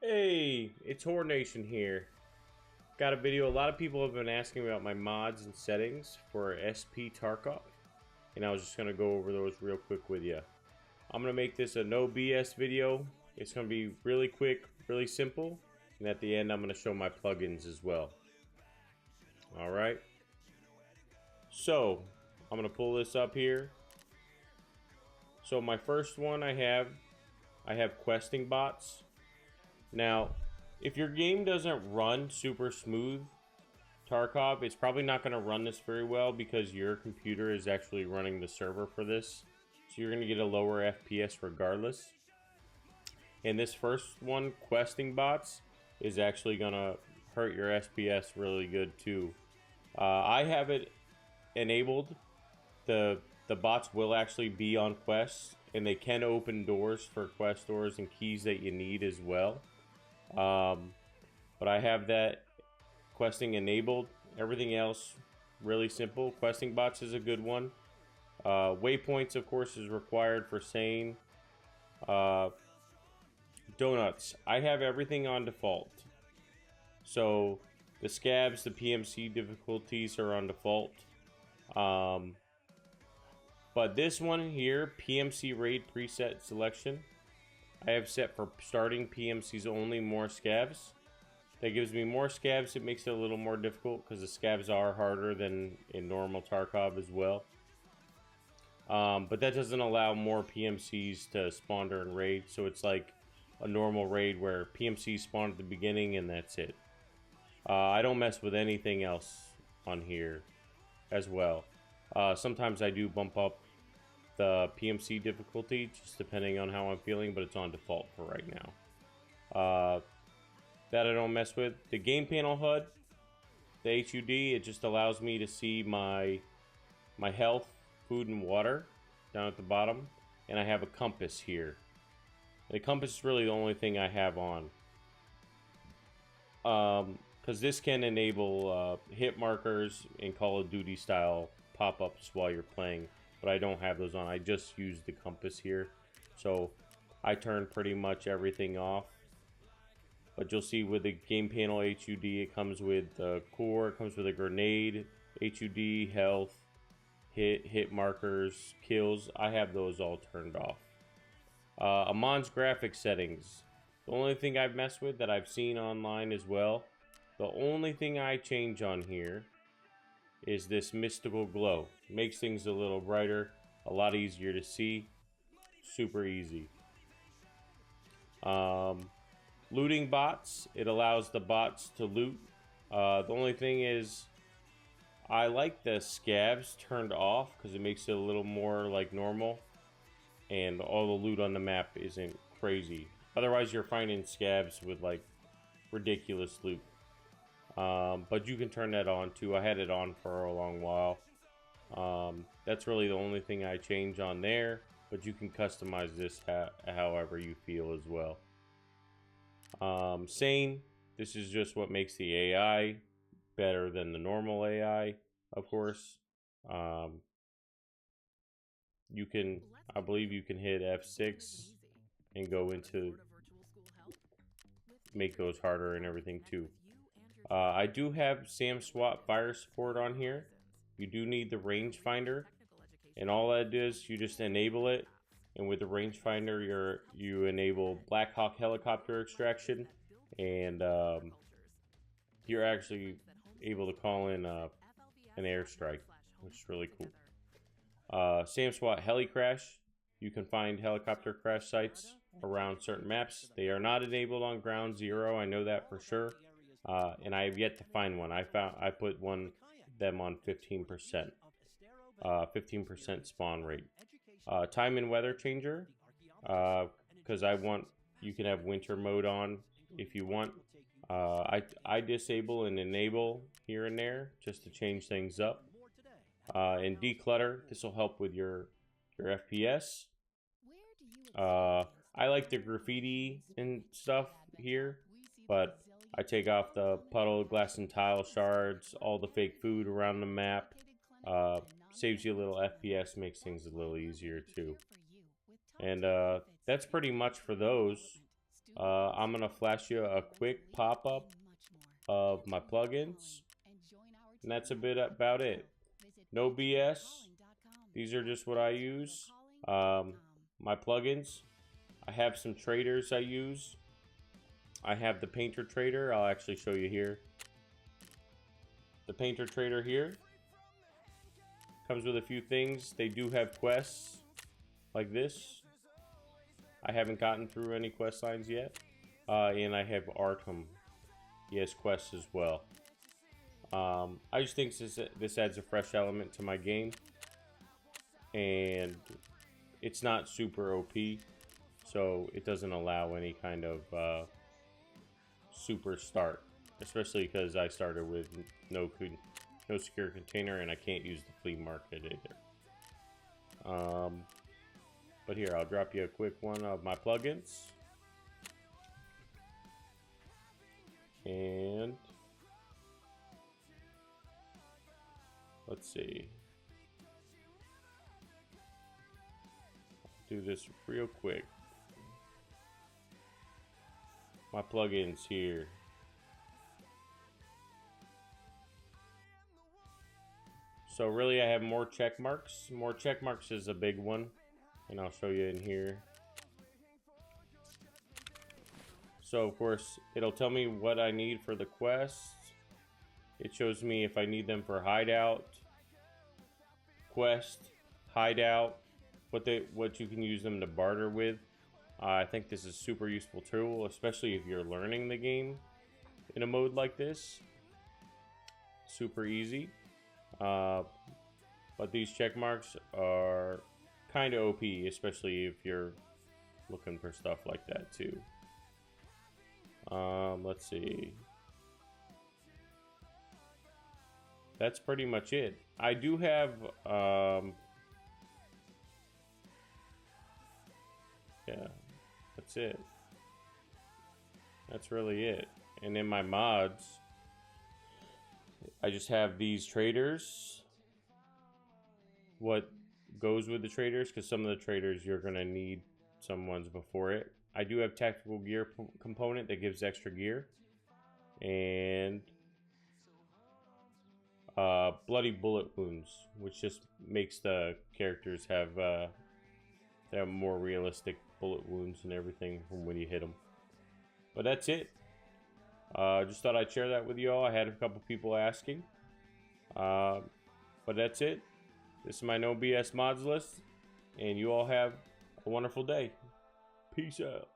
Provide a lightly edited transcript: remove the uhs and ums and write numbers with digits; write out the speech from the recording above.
Hey, it's Horde Nation here. Got a video. A lot of people have been asking about my mods and settings for SPTarkov, and I was just gonna go over those real quick with you. I'm gonna make this a no BS video. It's gonna be really quick, really simple, and at the end I'm gonna show my plugins as well. All right. So I'm gonna pull this up here. So my first one I have questing bots. Now, if your game doesn't run super smooth, Tarkov, it's probably not going to run this very well because your computer is actually running the server for this. So you're going to get a lower FPS regardless. And this first one, questing bots, is actually going to hurt your FPS really good too. I have it enabled. The bots will actually be on quests, and they can open doors for quest doors and keys that you need as well. But I have that questing enabled. Everything else really simple. Questing bots is a good one. Waypoints, of course, is required for SAIN. Donuts, I have everything on default. So the scabs, the PMC difficulties are on default. But this one here, PMC raid preset selection, I have set for starting PMCs only, more scabs. That gives me more scabs. It makes it a little more difficult because the scabs are harder than in normal Tarkov as well. But that doesn't allow more PMCs to spawn during raid. So it's like a normal raid where PMCs spawn at the beginning and that's it. I don't mess with anything else on here as well. Sometimes I do bump up the PMC difficulty just depending on how I'm feeling, but it's on default for right now. That I don't mess with. The game panel HUD, the HUD, it just allows me to see my health, food, and water down at the bottom, and I have a compass here. The compass is really the only thing I have on, because this can enable hit markers and Call of Duty style pop-ups while you're playing. But I don't have those on. I just use the compass here. So I turn pretty much everything off. But you'll see with the game panel HUD, it comes with the core, it comes with a grenade, HUD, health, hit markers, kills. I have those all turned off. Amands Graphics settings. The only thing I've messed with that I've seen online as well, the only thing I change on here is this mystical glow. Makes things a little brighter, a lot easier to see, super easy. Looting bots, it allows the bots to loot. The only thing is I like the scabs turned off because it makes it a little more like normal, and all the loot on the map isn't crazy. Otherwise you're finding scabs with like ridiculous loot. But you can turn that on too. I had it on for a long while. That's really the only thing I change on there, but you can customize this however you feel as well. SAIN, this is just what makes the AI better than the normal AI, of course. You can, I believe you can hit F6 and go into make those harder and everything too. I do have SamSwats fire support on here. You do need the rangefinder, and all that is you just enable it, and with the rangefinder you enable Black Hawk helicopter extraction, and you're actually able to call in an airstrike, which is really cool. SamSwats heli crash. You can find helicopter crash sites around certain maps. They are not enabled on ground zero, I know that for sure. And I have yet to find one. I put them on 15%. 15% spawn rate. Time and weather changer. Because you can have winter mode on if you want. I disable and enable here and there just to change things up. And declutter. This will help with your FPS. I like the graffiti and stuff here, but I take off the puddle, glass and tile shards, all the fake food around the map. Saves you a little FPS, makes things a little easier too. And that's pretty much for those. I'm gonna flash you a quick pop-up of my plugins, and that's a bit about it. No BS. These are just what I use. My plugins. I have some traders I use. I have the Painter Trader. I'll actually show you here. The Painter Trader here comes with a few things. They do have quests like this. I haven't gotten through any quest lines yet. And I have Artem. He has quests as well. I just think this adds a fresh element to my game. And it's not super OP. So it doesn't allow any kind of super start. Especially because I started with no secure container and I can't use the flea market either. But here, I'll drop you a quick one of my plugins. And let's see. Do this real quick. My plugins here. So really I have more check marks. More check marks is a big one. And I'll show you in here. So of course it'll tell me what I need for the quests. It shows me if I need them for hideout, quest, hideout, what you can use them to barter with. I think this is a super useful tool, especially if you're learning the game in a mode like this. Super easy. But these check marks are kind of OP, especially if you're looking for stuff like that too. Let's see. That's pretty much it. I do have yeah, that's it. That's really it. And in my mods, I just have these traders. What goes with the traders, because some of the traders you're gonna need some ones before it. I do have tactical gear component that gives extra gear, and bloody bullet wounds, which just makes the characters have more realistic bullet wounds and everything from when you hit them. But that's it. Just thought I'd share that with you all. I had a couple people asking, but that's it. This is my no BS mods list, and you all have a wonderful day. Peace out.